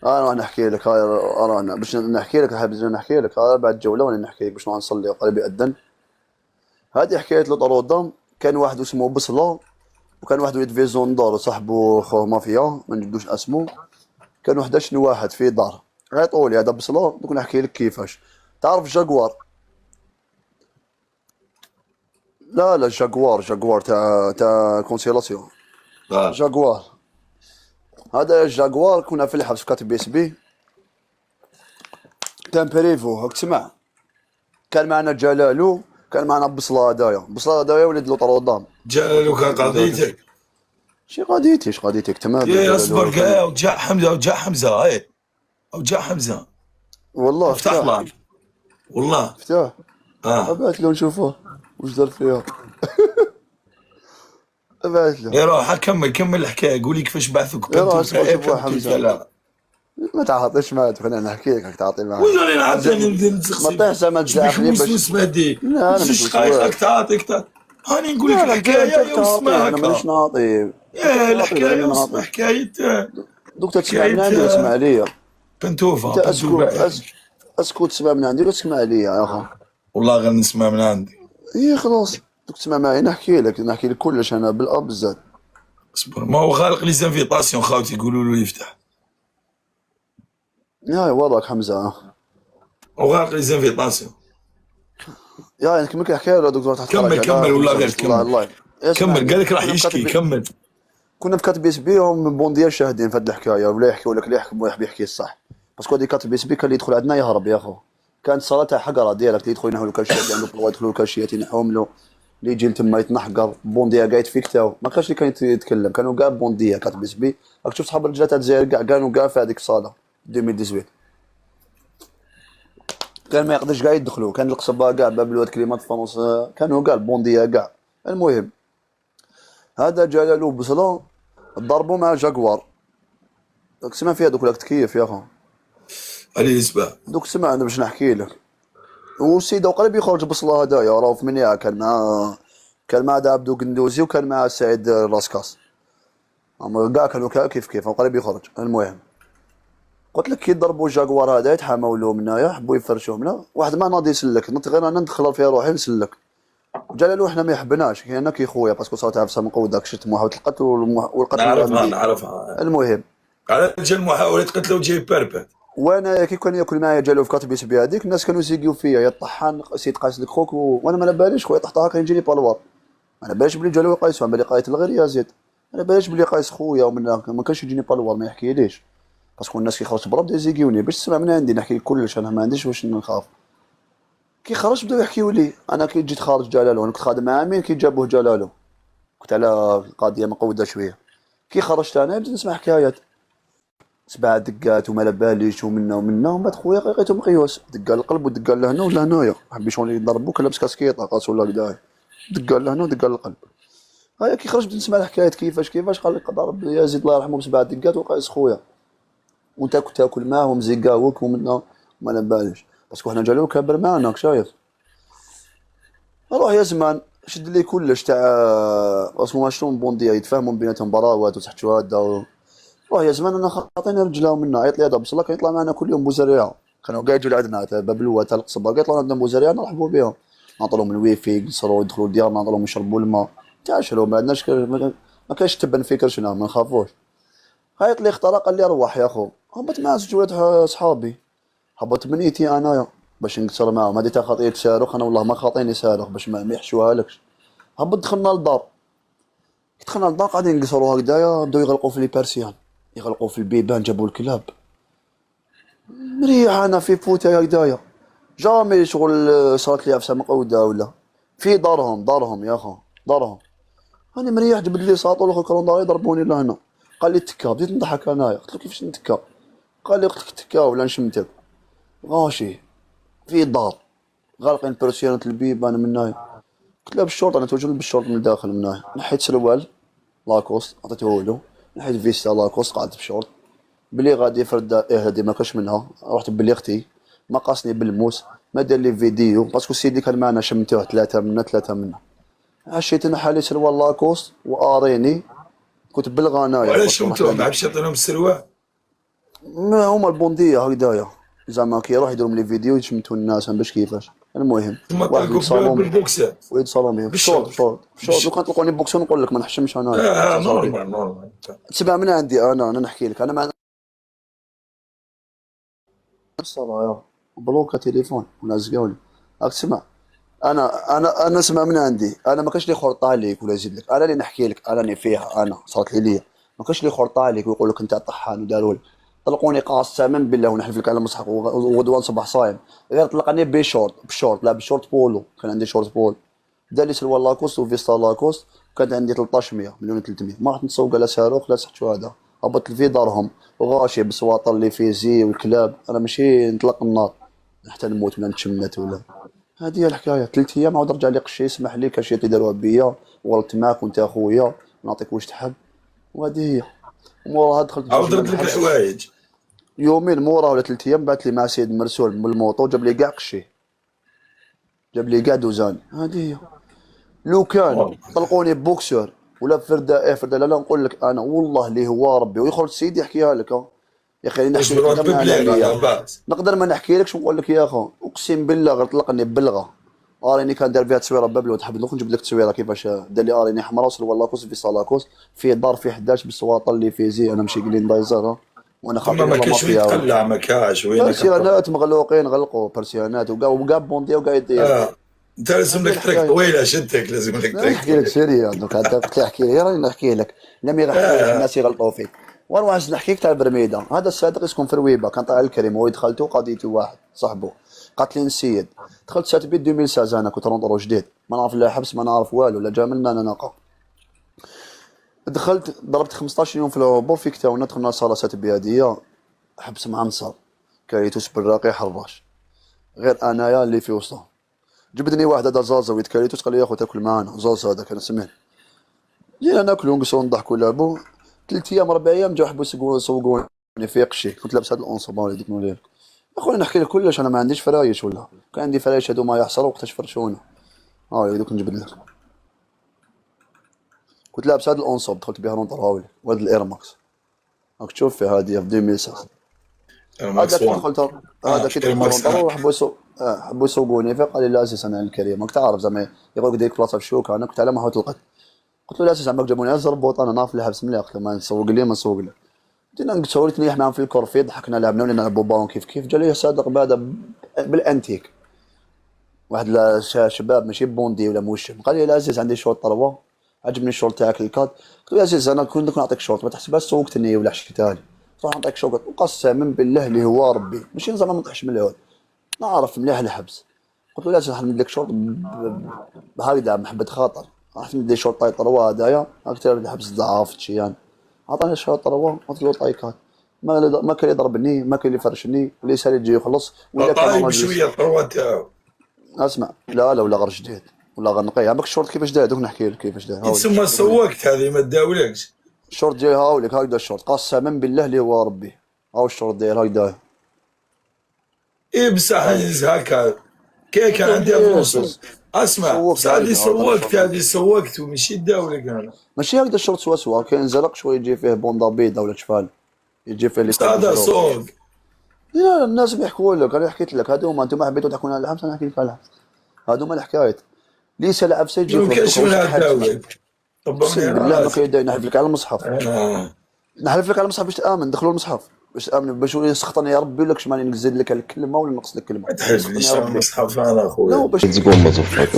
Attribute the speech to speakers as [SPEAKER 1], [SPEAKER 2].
[SPEAKER 1] انا راح نحكي لك هاي. انا باش نحكي لك، حاب نحكي لك هاي بعد جوله وانا نحكي لك باش نروح نصلي قريب يأذن. هذه حكايه لطرودام. كان واحد اسمه بصله، وكان واحد ولد في زوندار صاحبو خوه مافيا ما نجبدوش اسمه. كانوا 11 واحد في دار. غير طولي هذا بصله دوك نحكي لك كيفاش. تعرف جاكوار؟ لا لا، جاكوار تاع كونسيلاسيون.
[SPEAKER 2] اه.
[SPEAKER 1] جاكوار. هذا جاكوار كنا في الحبس في كاتب بي اس بي. كان بريفو هاك تسمع. كان معنا جلالو، كان معنا بصله هدايا. بصله هدايا ولد لوطرودام.
[SPEAKER 2] جلالو كان قضيتك.
[SPEAKER 1] شي قضيتي اش قضيتك تمام
[SPEAKER 2] يا
[SPEAKER 1] جلالو
[SPEAKER 2] اصبر
[SPEAKER 1] كان.
[SPEAKER 2] كاع وجاء حمزه وجاء حمزه هاي. وجاء حمزه.
[SPEAKER 1] والله
[SPEAKER 2] افتح
[SPEAKER 1] فتاح.
[SPEAKER 2] لايف. والله.
[SPEAKER 1] فتاح.
[SPEAKER 2] اه.
[SPEAKER 1] ابعث له نشوفه وش دار فيها. ابعث له.
[SPEAKER 2] يا روح كمل كمل الحكايه، قولي كيفاش بعثوك
[SPEAKER 1] يا راه
[SPEAKER 2] بنتو في
[SPEAKER 1] اسمع
[SPEAKER 2] ايه
[SPEAKER 1] شوفوا
[SPEAKER 2] بنتو
[SPEAKER 1] حمزه.
[SPEAKER 2] الكلام.
[SPEAKER 1] ما تعاطيش معاه، خلينا نحكي لك راك تعاطي معاه.
[SPEAKER 2] وين راني
[SPEAKER 1] ما
[SPEAKER 2] نعطيني
[SPEAKER 1] تز-
[SPEAKER 2] نبدا
[SPEAKER 1] ما
[SPEAKER 2] نتسخسي.
[SPEAKER 1] تطيحش ما
[SPEAKER 2] شبيك
[SPEAKER 1] تزعفني باش.
[SPEAKER 2] موسوس مهدي.
[SPEAKER 1] لا انا
[SPEAKER 2] زوج
[SPEAKER 1] مش
[SPEAKER 2] دقايق راك
[SPEAKER 1] وسواس.
[SPEAKER 2] تعاطيك هاني نقول لك
[SPEAKER 1] لا لا، انت
[SPEAKER 2] الحكايه يا
[SPEAKER 1] تعاطي،
[SPEAKER 2] واسمع
[SPEAKER 1] انا مانيش
[SPEAKER 2] هكا.
[SPEAKER 1] نعطي.
[SPEAKER 2] يا
[SPEAKER 1] تعاطي ولا
[SPEAKER 2] الحكايه
[SPEAKER 1] اني
[SPEAKER 2] واسمع
[SPEAKER 1] نعطي.
[SPEAKER 2] حكايه.
[SPEAKER 1] دوك تسمع من
[SPEAKER 2] حكايه
[SPEAKER 1] عندي واسمع ليا.
[SPEAKER 2] بنتوفا
[SPEAKER 1] انت
[SPEAKER 2] بنتوفا.
[SPEAKER 1] اسكت تسمع من عندي واسمع ليا يا اخو.
[SPEAKER 2] والله غير نسمع من عندي.
[SPEAKER 1] ايه خلاص. دوك تسمع معي نحكي لك كلش انا بالاب بالزاد.
[SPEAKER 2] اصبر، ما هو غالق لي زانفيتاسيون خاوتي يقولوا له يفتح.
[SPEAKER 1] يا وراك حمزه.
[SPEAKER 2] هو غالق لي زانفيتاسيون.
[SPEAKER 1] يا انك ممكن حكايه ولا دكتور تحت
[SPEAKER 2] كمل
[SPEAKER 1] حركه
[SPEAKER 2] كمل
[SPEAKER 1] على
[SPEAKER 2] والله
[SPEAKER 1] حمزه
[SPEAKER 2] غير
[SPEAKER 1] باش تطلع
[SPEAKER 2] كمل.
[SPEAKER 1] اللايف.
[SPEAKER 2] كمل قال
[SPEAKER 1] اسمعني.
[SPEAKER 2] لك راح يشكي كمل.
[SPEAKER 1] كنا في كاتب بي اس بي هم بونديا شاهدين في هاد الحكايه، ولا يحكيوا لك اللي يحكي واحد بيحكي الصح. باسكو هادي كاتب بي اس بي كان اللي يدخل عندنا يهرب يا خو. كانت صلاه تاع حقره ديالك اللي يدخل ينحوا له كلشي اللي عنده بلوا يدخلوا له كلشي ينحوهم له. اللي يجي لتما يتنحقر بونديا قايد فيك تاو ما كانش اللي كان يتكلم، كانوا كاع بونديا كاتب بي اس بي. راك شفت صحاب الرجال تاع الجزائر كاع كانوا كاع في هذيك الصاله 2018. كان ما يقدرش كاع يدخلوا، كان القصبه كاع باب الواد كلمات فانوس كانوا كاع البونديا كاع. المهم هذا جلالو بصله ضربوا مع جاكوار. دوك سمع فيها دوك راك تكيف يا خو.
[SPEAKER 2] عليه يسبح.
[SPEAKER 1] دوك سمع انا باش نحكي لك. والسيدة وقريب يخرج بصله هدايا راهو في منيا. كان مع هذا عبدو قندوزي وكان مع سعيد راسكاس. هما كاع كانوا كيف كيف وقريب يخرج. المهم قلت لك كي ضربوا جاكوار هذا يتحاموا له منايا حبوا يفرشوه منا واحد ما ناضي يسلك نط غير انا ندخل فيها روحي نسلك. جلالو احنا ما يحبناش كي كي خويا باسكو صارت عفسه من قود داك شت محاولة القتل والقتل
[SPEAKER 2] نعرفها
[SPEAKER 1] العمدي.
[SPEAKER 2] نعرفها.
[SPEAKER 1] المهم
[SPEAKER 2] على جال محاولة قتله وجاي بيربت.
[SPEAKER 1] وانا كي كان ياكل معايا جالو في كاتب بي هذيك الناس كانوا يزيقوا فيا يا الطحان سيد قايس لك خوك وانا ما على باليش خويا طحت هكا يجيني بالوار. انا باليش بلي جالو يقايسو على بالي قايت الغير يا زيد. انا باليش بلي قايس خويا ومن هكا ما كانش يجيني بالوار ما يحكي ليش. باسكو الناس كي خرجت برا بداو يزيقيوني باش تسمع من عندي نحكي كلش انا ما عنديش واش نخاف. كي خرج بداو يحكيوا لي انا كي جيت خارج جلالو انا كنت خادم مع امين كي جابوه جلالو. كنت على القضيه مقوده شويه. كي خرجت انا بديت نسمع حكايات 7 دقات وما على باليش ومنا ومن بعد خويا لقيته مقيوس دقه القلب ودقه لهنا ولا هنايا حبيشون يضربوك لابس كاسكيطه قاص ولا كداي. دقه لهنا ودقه للقلب. هيا كي خرج بديت نسمع الحكايات كيفاش قال لي قدر ربي يا زيد الله يرحمه ب7 دقات وقايس خويا. وانت كنت تاكل معاه ومزيقاوك ومنا وما على باليش باسكو حنا جالو كابر معنا راك شايف. روح يا زمان شد لي كلش تاع اسمو ماشلون بونديا يتفاهموا بيناتهم براوات وتحت شهاده. روح يا زمان انا خاطيني رجله منا عيط لي هذا بصله كان يطلع معنا كل يوم بوزريعه. كانوا قاعد يجوا لعندنا تاع باب الوا تاع القصبه قاعد يطلعوا عندنا بوزريعه نرحبوا بهم. نعطيهم الويفي يقصروا يدخلوا ديارنا نعطيهم يشربوا الماء. تعاشروا ما عندناش ما كاينش تبن في كرشنا ما نخافوش. عيط لي اخترق قال لي روح يا خو. هبط مع زوج ولاد صحابي. هبط بنيتي انايا باش نقصر معاهم هذه تاع خاطيك صاروخ انا والله ما خاطيني صاروخ باش ما يحشوها لكش. هبط دخلنا للدار. دخلنا للدار قاعدين نقصروا هكذايا بداو يغلقوا في لي بارسيان يغلقوا في البيبان جابوا الكلاب. مريح انا في فوتة هكذايا. جامي شغل صارت لي عفسه مقوده ولا في دارهم يا اخو دارهم. انا مريح جبد لي ساطو الاخر كانوا يضربوني لهنا. قال لي تكا بديت نضحك انايا قلت له كيفاش نتكا. قال لي قلت لك تكا ولا نشمتك. غاشي في دار غالقين برسيانة البيبان من هنايا. قلت له بالشرطه انا توجد بالشرطه من الداخل من هنايا. نحيت سروال لاكوست عطيته له. نحيت فيستا لاكوست قعدت في الشورت. بلي غادي يفرد هادي ما كاش منها رحت بلي اختي ما قاسني بالموس ما دار لي فيديو باسكو السيد اللي كان معنا شمتوه 3 منا. عشيت انا حالي سروال لاكوست واريني كنت بالغنايه
[SPEAKER 2] وعلاش
[SPEAKER 1] باسكو رحت
[SPEAKER 2] شمتوه ما
[SPEAKER 1] لعند.
[SPEAKER 2] عرفش يعطيهم السروال.
[SPEAKER 1] ما هما البونديه هكذايا، زعما كيروح يديرهم لي فيديو يشمتوا الناس باش كيفاش. المهم
[SPEAKER 2] ثم
[SPEAKER 1] واحد
[SPEAKER 2] طلقوا
[SPEAKER 1] يتصالون
[SPEAKER 2] بالبوكسات
[SPEAKER 1] ويتصالون بهم في الشورت
[SPEAKER 2] بالشورت.
[SPEAKER 1] في الشورت في الشورت. لو كان طلقوني بوكسون نقول لك ما نحشمش انايا صاحبي.
[SPEAKER 2] نورمال نورمال.
[SPEAKER 1] تسمع من عندي انا نحكي لك، انا ما الصراحه بلوكا تليفون ولا زقاولي. راك تسمع، انا اسمع من عندي، انا ما كاش لي خرطه عليك ولا يزيد لك، انا اللي نحكي لك، انا اللي فيها، انا صارت لي ليا. ما كاش لي خرطه عليك ويقول لك انت طحان وداروا لك. طلقوني قسما بالله ونحلف لك على المصحف وغدوان صباح صايم، غير طلقني بشورت لا بشورت بولو، كان عندي شورت بول، دار لي سلوى لاكوست وفيستا لاكوست، كانت عندي 1300 مليون 300. ما رحت نسوق لا صاروخ لا سحت شهاده، هبطت في دارهم وغاشي بالسواطر اللي في زي والكلاب. انا ماشي نطلق النار حتى نموت ولا نتشمت ولا. هذه هي الحكايه. 3 ايام عاود رجع لي قشي، اسمح لي كاشي تيديروها بيا وغلطت معاك وانت اخويا ونعطيك واش تحب. وهذه هي. موراها دخلت
[SPEAKER 2] عاود
[SPEAKER 1] جوج
[SPEAKER 2] رد لك
[SPEAKER 1] الحبس،
[SPEAKER 2] الحوايج.
[SPEAKER 1] يومين موراها ولا 3 ايام بعث لي مع سيد مرسول من الموطو جاب لي كاع قشي، جاب لي كاع دوزان. هذه هي. لو كان طلقوني بوكسر ولا فرده فرده لا نقول لك انا والله اللي هو ربي ويخرج سيدي يحكيها لك. يا اخي نحكي لك
[SPEAKER 2] اجبروا
[SPEAKER 1] نقدر ما
[SPEAKER 2] ببلاغ
[SPEAKER 1] عليا،
[SPEAKER 2] على باس.
[SPEAKER 1] نقدر ما نحكي لكش ونقول لك يا اخو اقسم بالله غير طلقني ببلغه. اريني كان دار فيها تصويره باب، لو تحب نروح نجيب لك تصويره كيفاش دار لي اريني حمراء وصل لاكوس في صالاكوس فيه دار فيه 11 بالسواطه اللي فيه زي. انا ماشي قليل دايزر وانا
[SPEAKER 2] ثم
[SPEAKER 1] خاطر
[SPEAKER 2] ما
[SPEAKER 1] والله ما
[SPEAKER 2] كاينش وين
[SPEAKER 1] فيها
[SPEAKER 2] تقلع، ما كاش وين
[SPEAKER 1] برسيانات مغلوقين غلقوا برسيانات وكاع بوندي وكاع يدير.
[SPEAKER 2] انت لازم
[SPEAKER 1] هذه
[SPEAKER 2] لك طريق
[SPEAKER 1] الحكايه.
[SPEAKER 2] طويله شدك، لازم لك
[SPEAKER 1] لا
[SPEAKER 2] طريق
[SPEAKER 1] نحكي لك
[SPEAKER 2] طويل.
[SPEAKER 1] سيريا دوك انت قلت لي احكي لي راني نحكي لك. لم يحكي لك الناس يغلطوا فيك. وانا واحد نحكي لك تاع البرميده، هذا الصادق يسكن في رويبه، كان طالع الكريم هو دخلته قضيته واحد صاحبه قتل السيد. دخلت سات بيت 2016 انا كنت رونطرو جديد، ما نعرف لا حبس ما نعرف والو لا جاملنا انا ناقه. دخلت ضربت 15 يوم في العبو في كتاونا، دخلنا صاله سات بياديه حبس معنصر كاريتوس بالراقي حراش، غير انايا اللي في وسطهم. جبدني واحد هذا زازا كاريتوس قال لي يا اخو تاكل معانا زازا هذاك انا سمعت. جينا ناكلو ونقصرو نضحكو ونلعبو. 3 ايام 4 ايام جاو حبوا يسوقوني في قشي، كنت لابس هاد الانصبون اللي نقول لك. اخويا نحكي لك كلش، انا ما عنديش فرايش ولا كان عندي فرايش هادو ما يحصلوا وقتاش فرشونا. ها دوك نجبد لك. كنت لابس هاد الانصب دخلت بها نطراولي وهاد الايرماكس راك تشوف فيه هادي في 2016. هذا
[SPEAKER 2] ماكس
[SPEAKER 1] كي
[SPEAKER 2] 1.
[SPEAKER 1] دخلت هذا كي
[SPEAKER 2] اير
[SPEAKER 1] دخلت
[SPEAKER 2] ماكس
[SPEAKER 1] نطرو
[SPEAKER 2] 1.
[SPEAKER 1] حبوا يسوقوني فيه. قال لي لا اساس انا الكريم راك تعرف زعما يقول لك ديك بلاصه في الشوكه، انا كنت على ما حاولت لقيت. قلت له لا اساس زعما جابوني على الزربوط انا نعرف الحبس مليح. قلت له ما نسوق لي ما نسوق لي. جينا نسولت نيح معاهم في الكورفي ضحكنا لعبنا ولا نلعبوا بالون كيف كيف. جا لي صادق بعدا بالانتيك واحد شباب ماشي بوندي ولا موشم، قال لي لا عزيز عندي شورت طروا عجبني الشورت تاعك الكاد. قلت له يا عزيز انا كنت نعطيك شورت ما تحسبهاش سوقتني ولا حشيتها لي، راح نعطيك شورت وقسما بالله اللي هو ربي ماشي زعما ما نطيحش من العود نعرف مليح الحبس. قلت له لا عزيز راح نمد لك شورت بهكذا محبه خاطر، راح ندي شورت طاي طروا هدايا راك تعرف الحبس ضعاف شيان. عطاني شورت طروا قلت له طايكات. ما كان يضربني ما كان يفرشني اللي سالي يجي يخلص ولا كان
[SPEAKER 2] طايب
[SPEAKER 1] راجل.
[SPEAKER 2] بشويه الثروه تاعو.
[SPEAKER 1] اسمع لا ولا غير جديد ولا غير نقي. عمرك الشورت كيفاش داير دوك نحكي لك كيفاش داير. هاوليك
[SPEAKER 2] تسمى سوقت هذه ما تداولكش.
[SPEAKER 1] الشورت جاي هاوليك هكذا الشورت قسما بالله اللي هو ربي. هاو الشورت داير هكذا.
[SPEAKER 2] ايه بصح عزيز هكا كي كان عندي فلوس. اسمع
[SPEAKER 1] سوقت
[SPEAKER 2] بصح هذه
[SPEAKER 1] هكذا
[SPEAKER 2] سوقت، هذه سوقت ومشي تداولك انا.
[SPEAKER 1] ماشي هكذا الشورت سوا كاين زرق شويه يجي فيه بوندا بيضاء ولا شفال يجي فيه اللي
[SPEAKER 2] بصح هذا سوق.
[SPEAKER 1] لا الناس بيحكوا لك انا حكيت لك هذوما انتم حبيتوا تحكون على الحبس انا نحكي لك على الحبس. هذوما الحكايات ليس العبسه يجيك
[SPEAKER 2] ما كاينش منها تداولك.
[SPEAKER 1] اقسم
[SPEAKER 2] طبقني
[SPEAKER 1] بالله ما
[SPEAKER 2] راسك.
[SPEAKER 1] كاين نحلف لك على المصحف.
[SPEAKER 2] آه.
[SPEAKER 1] نحلف لك على المصحف باش تامن. دخلوا المصحف باش تامن باش يسخطني يا ربي لك شماني نزيد لك الكلمه ولا نقص لك كلمه.
[SPEAKER 2] ما تحلفنيش
[SPEAKER 1] يسخطني يا
[SPEAKER 2] على
[SPEAKER 1] ربي.
[SPEAKER 2] المصحف انا
[SPEAKER 1] لا
[SPEAKER 2] اخويا.
[SPEAKER 1] باش
[SPEAKER 3] تقول مزفك